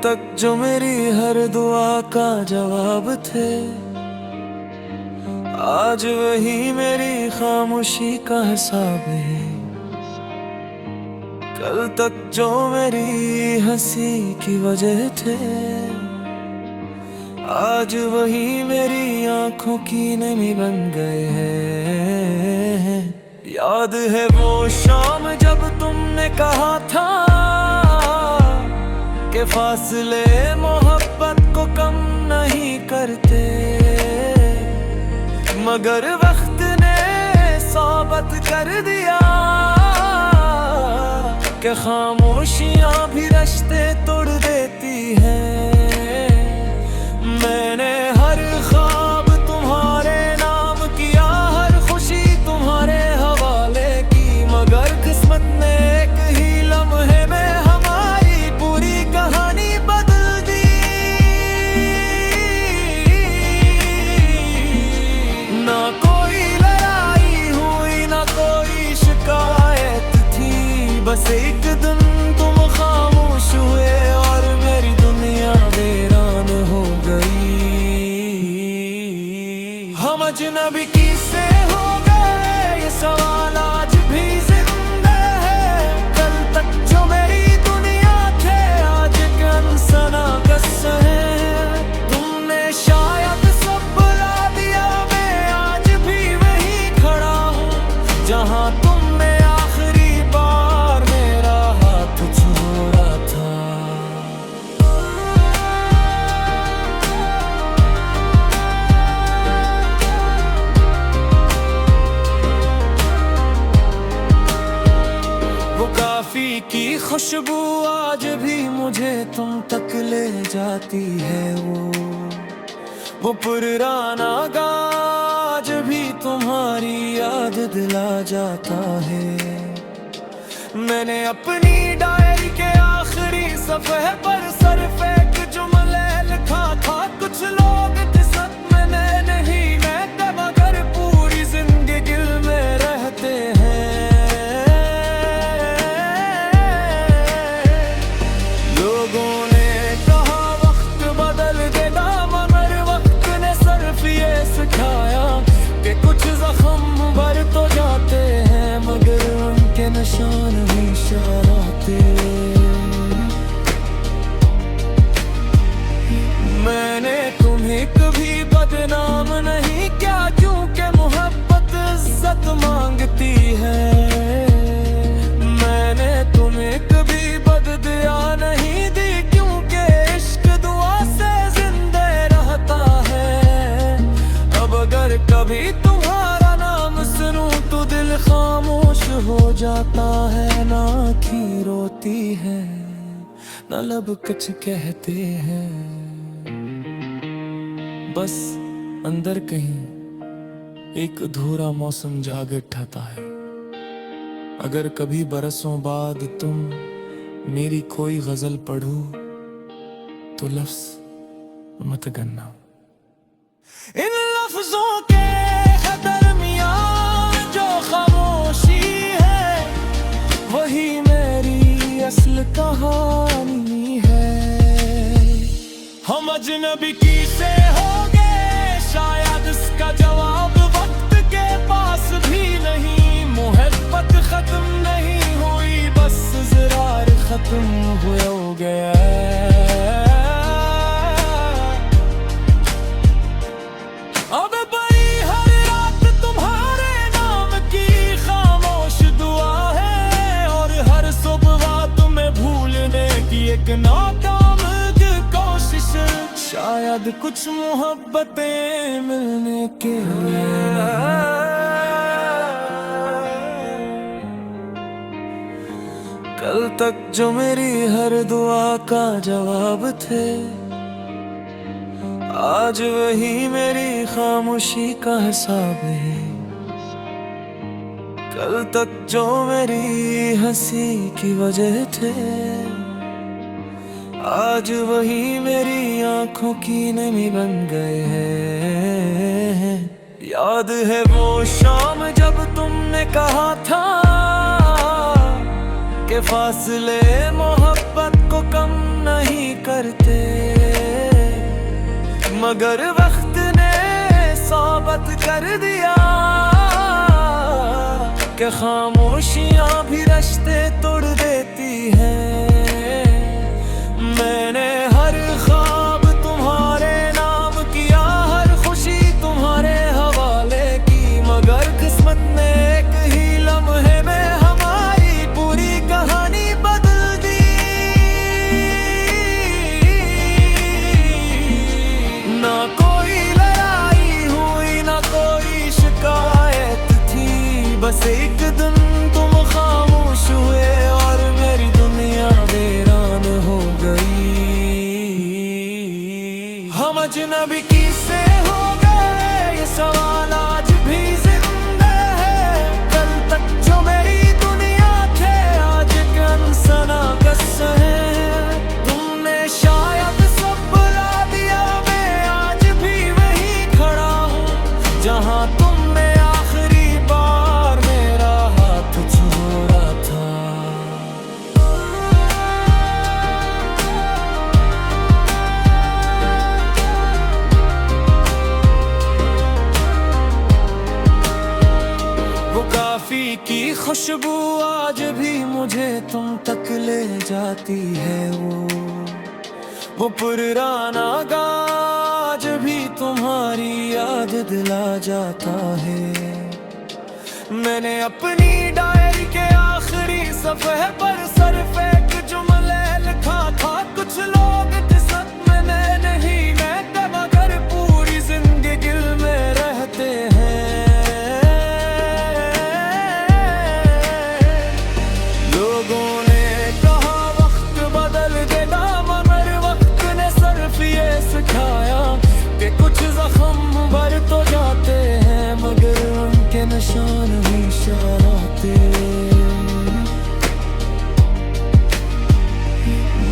तक जो मेरी हर दुआ का जवाब थे, आज वही मेरी खामोशी का हिसाब है। कल तक जो मेरी हंसी की वजह थे, आज वही मेरी आंखों की नमी बन गए हैं। याद है वो शाम जब तुमने कहा था के फासले मोहब्बत को कम नहीं करते, मगर वक्त ने साबित कर दिया कि खामोशियां भी रिश्ते तोड़ देती हैं। मैंने हर ख्वाब तुम्हारे नाम किया, हर खुशी तुम्हारे हवाले की, मगर किस्मत ने एक ही लम्हे में हमारी पूरी कहानी बदल दी। ना कोई लड़ाई हुई, ना कोई शिकायत थी, बस एक दिन तुम खामोश हुए और मेरी दुनिया वीरान हो गई। हम अजनबी किससे हो गए, ये सवाल आज भी जिंदा है। कल तक जो मेरी दुनिया थे, आज एक अनसना किस्सा है। तुमने शायद सब बुला दिया, मैं आज भी वही खड़ा हूँ जहाँ तुमने आखिरी बार मेरा हाथ छोड़ा था। वो काफी की खुशबू आज भी मुझे तुम तक ले जाती है। वो पुराना गाज भी तुम्हारी याद दिला जाता है। मैंने अपनी डायरी के आखिरी सफ़े पर सिर्फ एक जुमला लिखा था, कुछ लोग किस्मत में नहीं रहते, मगर पूरी जिंदगी दिल में रहते हैं। लोगों ने कहा वक्त बदल देगा, मगर वक्त ने सिर्फ ये सिखाया कि कुछ जख्म भर तो जाते हैं, मगर उनके निशान हमेशा रहते। मैंने तुम्हें कभी बदनाम नहीं किया, क्योंकि मोहब्बत इज्जत मांगती है। मैंने तुम्हें कभी बददुआ नहीं दी, क्योंकि इश्क दुआ से जिंदा रहता है। अब अगर कभी तुम्हारा नाम सुनूं तो दिल खामोश हो जाता है। ना आँखें रोती है, ना लब कुछ कहते हैं, बस अंदर कहीं एक अधूरा मौसम जाग उठाता है। अगर कभी बरसों बाद तुम मेरी कोई गजल पढ़ो तो लफ्ज मत गन्ना। इन लफ्जों के दरमियान जो खामोशी है, वही मेरी असल कहानी है। हम अजनबी किससे हो गए, शायद इसका जवाब वक्त के पास भी नहीं। मोहब्बत खत्म नहीं हुई, बस इज़रार खत्म हो गया। अब बड़ी हर रात तुम्हारे नाम की खामोश दुआ है, और हर सुबह तुम्हें भूलने की एक नाकाम कोशिश। शायद कुछ मोहब्बतें मिलने के लिए कल तक जो मेरी हर दुआ का जवाब थे, आज वही मेरी खामोशी का हिसाब है। कल तक जो मेरी हंसी की वजह थे, आज वही मेरी आंखों की नमी बन गए हैं। याद है वो शाम जब तुमने कहा था के फासले मोहब्बत को को कम नहीं करते, मगर वक्त ने साबित कर दिया कि खामोशियां भी रिश्ते तोड़ देती हैं। मैंने हर ख्वाब तुम्हारे नाम किया, हर खुशी तुम्हारे हवाले की, मगर किस्मत ने एक ही लम्हे में हमारी पूरी कहानी बदल दी। ना कोई लड़ाई हुई, ना कोई शिकायत थी, बस एक दिन तुम खामोश हुए और मेरी दुनिया वीरान हो गई। हम अजनबी किससे हो गए, ये सवाल आज भी जिंदा है। कल तक जो मेरी दुनिया थे, आज एक अनसना किस्सा है। तुमने शायद सब बुला दिया, मैं आज भी वहीं खड़ा हूँ जहाँ तुमने आखिरी बार मेरा हाथ छोड़ा था। वो काफी की खुशबू आज भी मुझे तुम तक ले जाती है। वो पुराना गाज भी तुम्हारी याद दिला जाता है। मैंने अपनी डायरी के आखिरी सफ़े पर सिर्फ एक जुमला लिखा था, कुछ लोग किस्मत में नहीं रहते, मगर पूरी जिंदगी दिल में रहते हैं। लोगों ने कहा वक्त बदल देगा, मगर वक्त ने सिर्फ ये सिखाया कि कुछ जख्म भर तो जाते हैं, मगर उनके निशान हमेशा रहते।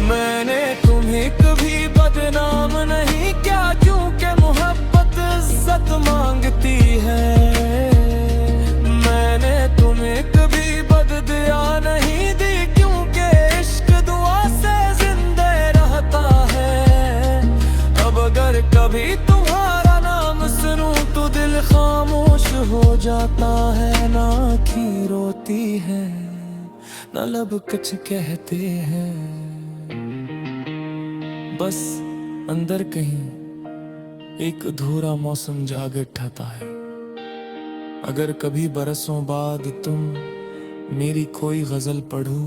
मैंने तुम्हें कभी बदनाम नहीं किया, क्योंकि मोहब्बत इज्जत मांगती है। मैंने तुम्हें कभी बददुआ नहीं दी, क्योंकि इश्क दुआ से जिंदा रहता है। अब अगर कभी तुम्हारा नाम सुनूं तो दिल खामोश हो जाता है, ना आँखें रोती है, ना लब कुछ कहते हैं। बस अंदर कहीं एक अधूरा मौसम जाग उठाता है। अगर कभी बरसों बाद तुम मेरी कोई गजल पढ़ो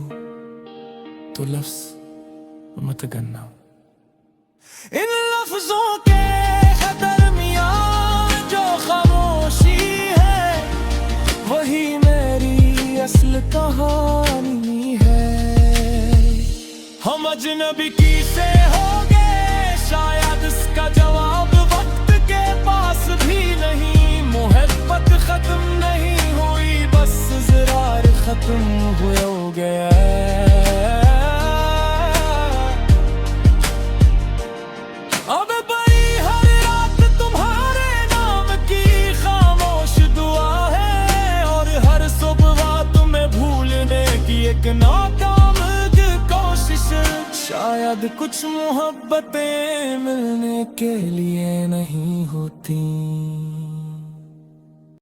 तो लफ्ज मत गन्ना। इन लफ्जों के दरमियान जो खामोशी है, वही मेरी असल कहानी है। हम अजनबी किससे हो गए, शायद इसका जवाब वक्त के पास भी नहीं। मोहब्बत खत्म नहीं हुई, बस ज़रार खत्म हो गया। अब बड़ी हर रात तुम्हारे नाम की खामोश दुआ है, और हर सुबह तुम्हें भूलने की एक नाकाम कोशिश। शायद कुछ मोहब्बतें मिलने के लिए नहीं होती।